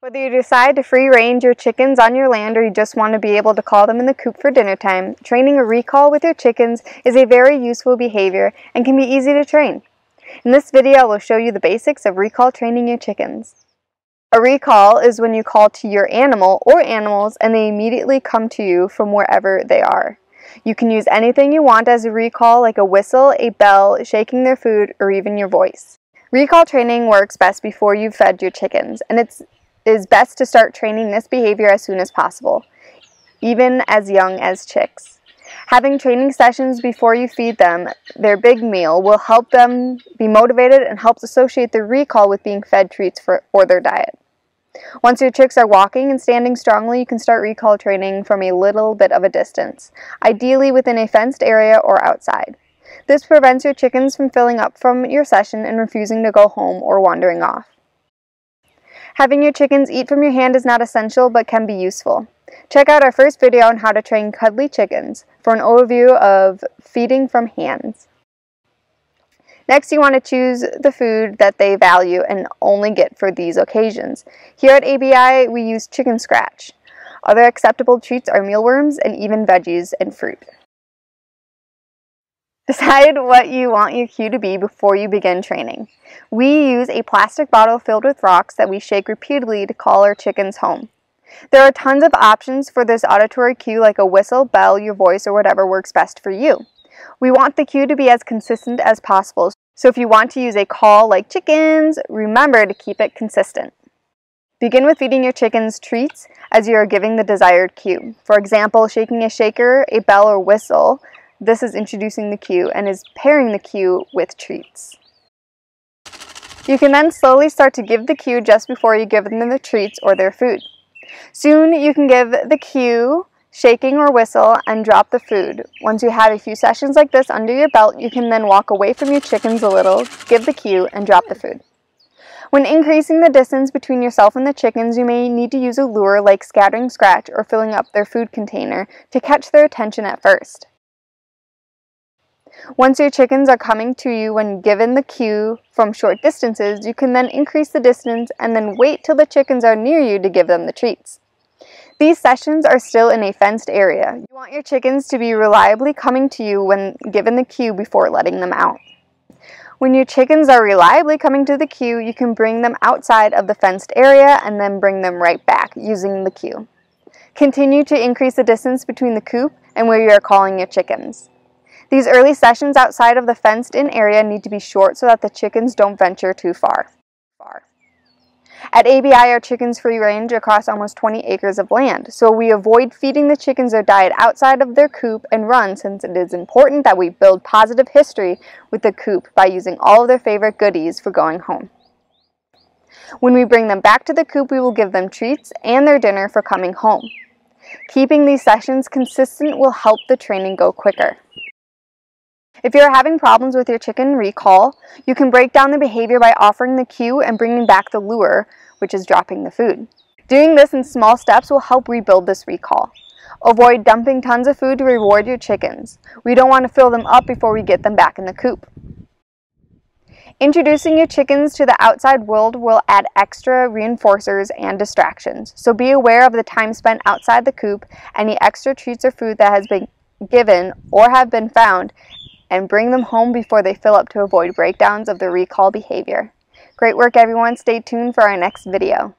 Whether you decide to free range your chickens on your land or you just want to be able to call them in the coop for dinner time, training a recall with your chickens is a very useful behavior and can be easy to train. In this video, I will show you the basics of recall training your chickens. A recall is when you call to your animal or animals and they immediately come to you from wherever they are. You can use anything you want as a recall, like a whistle, a bell, shaking their food, or even your voice. Recall training works best before you've fed your chickens, and it is best to start training this behavior as soon as possible, even as young as chicks. Having training sessions before you feed them their big meal will help them be motivated and helps associate the recall with being fed treats for their diet. Once your chicks are walking and standing strongly, you can start recall training from a little bit of a distance, ideally within a fenced area or outside. This prevents your chickens from filling up from your session and refusing to go home or wandering off. Having your chickens eat from your hand is not essential but can be useful. Check out our first video on how to train cuddly chickens for an overview of feeding from hands. Next, you want to choose the food that they value and only get for these occasions. Here at ABI, we use chicken scratch. Other acceptable treats are mealworms and even veggies and fruit. Decide what you want your cue to be before you begin training. We use a plastic bottle filled with rocks that we shake repeatedly to call our chickens home. There are tons of options for this auditory cue, like a whistle, bell, your voice, or whatever works best for you. We want the cue to be as consistent as possible, so if you want to use a call like chickens, remember to keep it consistent. Begin with feeding your chickens treats as you are giving the desired cue. For example, shaking a shaker, a bell, or whistle. This is introducing the cue and is pairing the cue with treats. You can then slowly start to give the cue just before you give them the treats or their food. Soon you can give the cue, shaking or whistle, and drop the food. Once you have a few sessions like this under your belt, you can then walk away from your chickens a little, give the cue, and drop the food. When increasing the distance between yourself and the chickens, you may need to use a lure like scattering scratch or filling up their food container to catch their attention at first. Once your chickens are coming to you when given the cue from short distances, you can then increase the distance and then wait till the chickens are near you to give them the treats. These sessions are still in a fenced area. You want your chickens to be reliably coming to you when given the cue before letting them out. When your chickens are reliably coming to the cue, you can bring them outside of the fenced area and then bring them right back using the cue. Continue to increase the distance between the coop and where you are calling your chickens. These early sessions outside of the fenced-in area need to be short so that the chickens don't venture too far. At ABI, our chickens free range across almost 20 acres of land, so we avoid feeding the chickens their diet outside of their coop and run, since it is important that we build positive history with the coop by using all of their favorite goodies for going home. When we bring them back to the coop, we will give them treats and their dinner for coming home. Keeping these sessions consistent will help the training go quicker. If you're having problems with your chicken recall, you can break down the behavior by offering the cue and bringing back the lure, which is dropping the food. Doing this in small steps will help rebuild this recall. Avoid dumping tons of food to reward your chickens. We don't want to fill them up before we get them back in the coop. Introducing your chickens to the outside world will add extra reinforcers and distractions, so be aware of the time spent outside the coop, any extra treats or food that has been given or have been found, and bring them home before they fill up to avoid breakdowns of the recall behavior. Great work, everyone. Stay tuned for our next video.